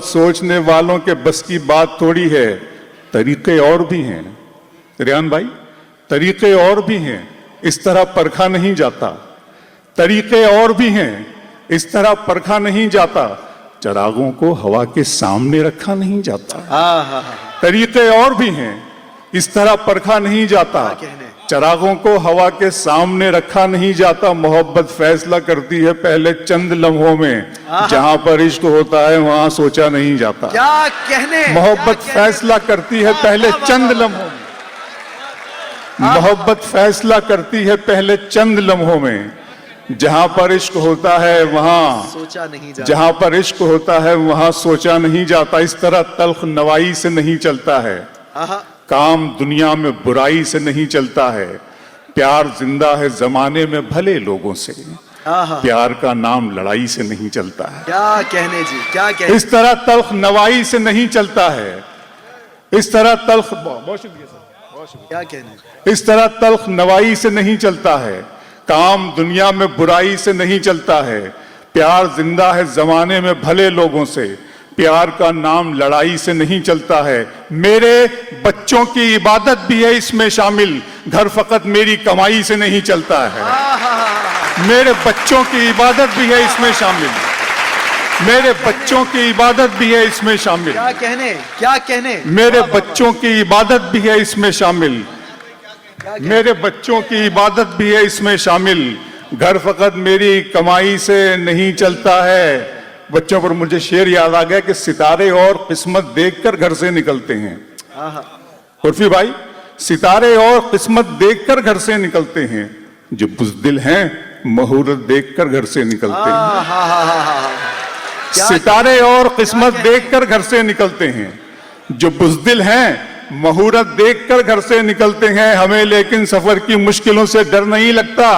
सोचने वालों के बस की बात थोड़ी है, तरीके और भी हैं रियान भाई, तरीके और भी हैं, इस तरह परखा नहीं जाता। तरीके और भी हैं, इस तरह परखा नहीं जाता। चिरागों को हवा के सामने रखा नहीं जाता। तरीके और भी हैं, इस तरह परखा नहीं जाता। चिरागों को हवा के सामने रखा नहीं जाता। मोहब्बत फैसला करती है पहले चंद लम्हों में, जहां पर इश्क होता है वहां सोचा नहीं जाता। क्या कहने, मोहब्बत फैसला करती है पहले चंद लम्हों में, मोहब्बत फैसला करती है पहले चंद लम्हों में। जहां पर इश्क होता है वहां सोचा नहीं जाता, जहां पर इश्क होता है वहां सोचा नहीं जाता। इस तरह तल्ख नवाई से नहीं चलता है, काम दुनिया में बुराई से नहीं चलता है। प्यार जिंदा है जमाने में भले लोगों से, प्यार का नाम लड़ाई से नहीं चलता है। क्या कहने जी, क्या कहने। इस तरह तल्ख नवाई से नहीं चलता है, इस तरह तल्ख, बहुत शुक्रिया सर, बहुत शुक्रिया। क्या कहने। इस तरह तल्ख नवाई से नहीं चलता है, काम दुनिया में बुराई से नहीं चलता है। प्यार जिंदा है जमाने में भले लोगों से, प्यार का नाम लड़ाई से नहीं चलता है। मेरे बच्चों की इबादत भी है इसमें शामिल, घर फकत मेरी कमाई से नहीं चलता है। मेरे बच्चों की इबादत भी है इसमें शामिल, मेरे बच्चों की इबादत भी है इसमें शामिल। क्या कहने, क्या कहने। मेरे बच्चों की इबादत भी है इसमें शामिल, मेरे बच्चों की इबादत भी है इसमें शामिल। घर फकत मेरी कमाई से नहीं चलता है। बच्चों पर मुझे शेर याद आ गया कि सितारे और किस्मत देखकर घर से निकलते हैं। उर्फी भाई, सितारे और किस्मत देखकर घर से निकलते हैं, जो बुज़दिल हैं मुहूर्त देखकर घर से निकलते हैं। सितारे और किस्मत देखकर घर से निकलते हैं, जो बुज़दिल हैं मुहूर्त देखकर घर से निकलते हैं। हमें लेकिन सफर की मुश्किलों से डर नहीं लगता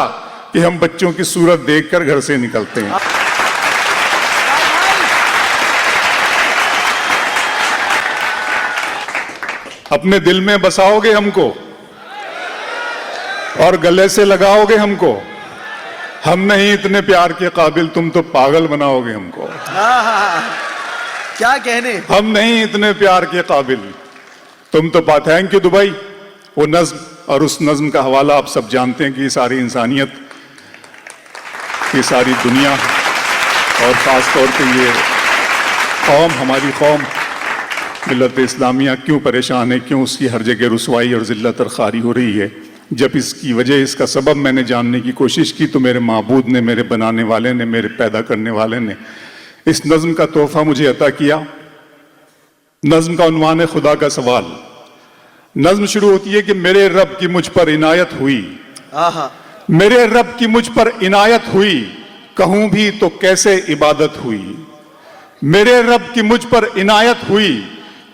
कि हम बच्चों की सूरत देखकर घर से निकलते हैं। अपने दिल में बसाओगे हमको और गले से लगाओगे हमको, हम नहीं इतने प्यार के काबिल, तुम तो पागल बनाओगे हमको। क्या कहने। हम नहीं इतने प्यार के काबिल, तुम तो थैंक यू दुबई। वो नज्म और उस नज्म का हवाला आप सब जानते हैं कि ये सारी इंसानियत, ये सारी दुनिया और ख़ास तौर पे ये कौम, हमारी कौम मिल्लत इस्लामिया क्यों परेशान है, क्यों उसकी हर जगह रुसवाई और ज़िल्लत और ख़ारी हो रही है। जब इसकी वजह, इसका सबब मैंने जानने की कोशिश की तो मेरे माबूद ने, मेरे बनाने वाले ने, मेरे पैदा करने वाले ने इस नज्म का तोहफ़ा मुझे अता किया। नज्म का उन्वान है खुदा का सवाल। नज्म शुरू होती है कि मेरे रब की मुझ पर इनायत हुई, मेरे रब की मुझ पर इनायत हुई, कहूं भी तो कैसे इबादत हुई। मेरे रब की मुझ पर इनायत हुई,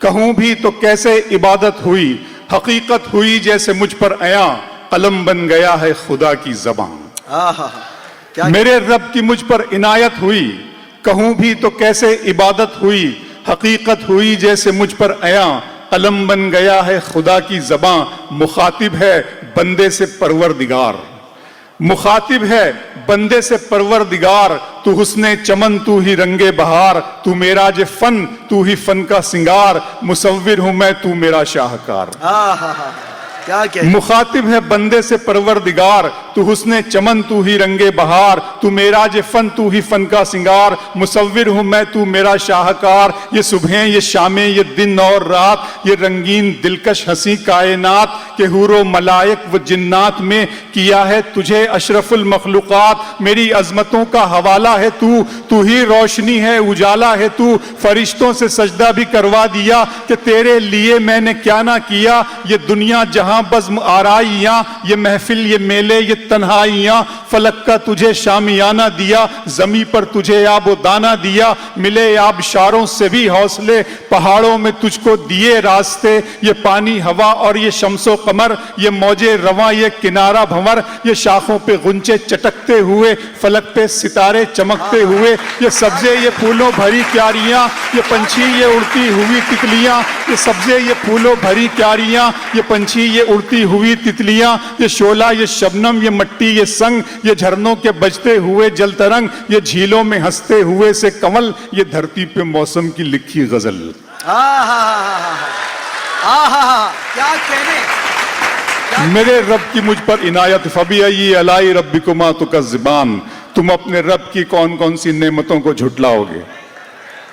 कहूं भी तो कैसे इबादत हुई। हकीकत हुई जैसे मुझ पर आया, कलम बन गया है खुदा की ज़बान। मेरे रब की मुझ पर इनायत हुई, कहूं भी तो कैसे इबादत हुई। हकीकत हुई जैसे मुझ पर आया, कलम बन गया है खुदा की ज़बां। मुखातिब है बंदे से परवरदिगार, मुखातिब है बंदे से परवरदिगार। तू हुस्ने चमन, तू ही रंगे बहार, तू मेरा जे फन, तू ही फन का सिंगार। मुसव्विर हूं मैं, तू मेरा शाहकार। मुखातिब है बंदे से परवरदिगार, तू हुस्ने चमन, तू ही रंगे बहार, तू मेरा जे फन, तू ही फन का सिंगार। मुसव्विर हूं मैं, तू मेरा शाहकार। ये सुबहें, ये शामें, ये दिन और रात, ये रंगीन दिलकश हंसी कायनात के हूरो मलाइक व जिन्नात में किया है तुझे अशरफुल मखलूकात। मेरी अजमतों का हवाला है तू, तू ही रोशनी है, उजाला है तू। फरिश्तों से सजदा भी करवा दिया कि तेरे लिए मैंने क्या ना किया। ये दुनिया जहां बज़्म आराइयां, ये महफिल, ये मेले, ये तन्हाइयां। फलक का तुझे शामियाना दिया, जमी पर तुझे आबो दाना दिया। मिले आबशारों से भी हौसले, पहाड़ों में तुझको दिए रास्ते। ये पानी हवा और ये शम्सो कमर, ये मौजे रवां, ये किनारा भंवर। ये शाखों पे गुंचे चटकते हुए, फलक पे सितारे चमकते हुए। ये सब्जे, ये फूलों भरी क्यारियां, ये पंछी, ये उड़ती हुई तितलियां। ये सब्जे, ये फूलों भरी क्यारियां, ये पंछी, ये उड़ती हुई तितलियां, ये शोला, ये शबनम, ये मट्टी, ये संग, ये झरनों के बजते हुए जल तरंग, ये झीलों में हंसते हुए से कमल, ये धरती पे मौसम की लिखी गजल। क्या कहने। मेरे रब की मुझ पर इनायत, फबी अलाई रब्बिकुमा तुकज़्ज़िबान, तुम अपने रब की कौन कौन सी नेमतों को झुटलाओगे।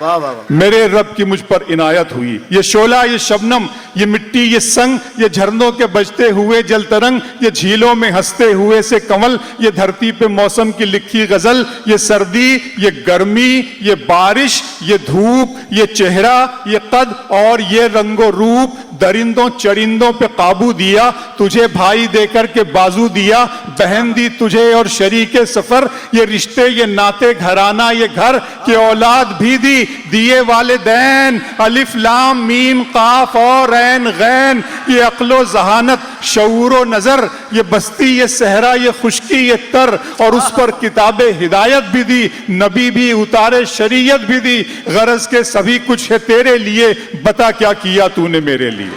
वाह वाह वाह। मेरे रब की मुझ पर इनायत हुई, ये शोला, ये शबनम, ये मिट्टी, ये संग, ये झरनों के बजते हुए जल तरंग, ये झीलों में हंसते हुए से कमल, ये धरती पे मौसम की लिखी गजल, ये सर्दी, ये गर्मी, ये बारिश, ये धूप, ये चेहरा, ये कद और ये रंगो रूप, दरिंदों चरिंदों पे काबू दिया, तुझे भाई देकर के बाजू दिया, बहन दी तुझे और शरीके सफर, ये रिश्ते, ये नाते, घराना, ये घर की औलाद भी दी, दिए वालिदैन, अलिफ लाम मीम काफ और ऐन गैन, ये अक्लो जहानत, शऊरो नजर, ये बस्ती, ये सहरा, ये खुशकी, ये तर, और उस पर किताबे हिदायत भी दी, नबी भी उतारे, शरीयत भी दी, गरज के सभी कुछ है तेरे लिए, बता क्या किया तूने मेरे लिए।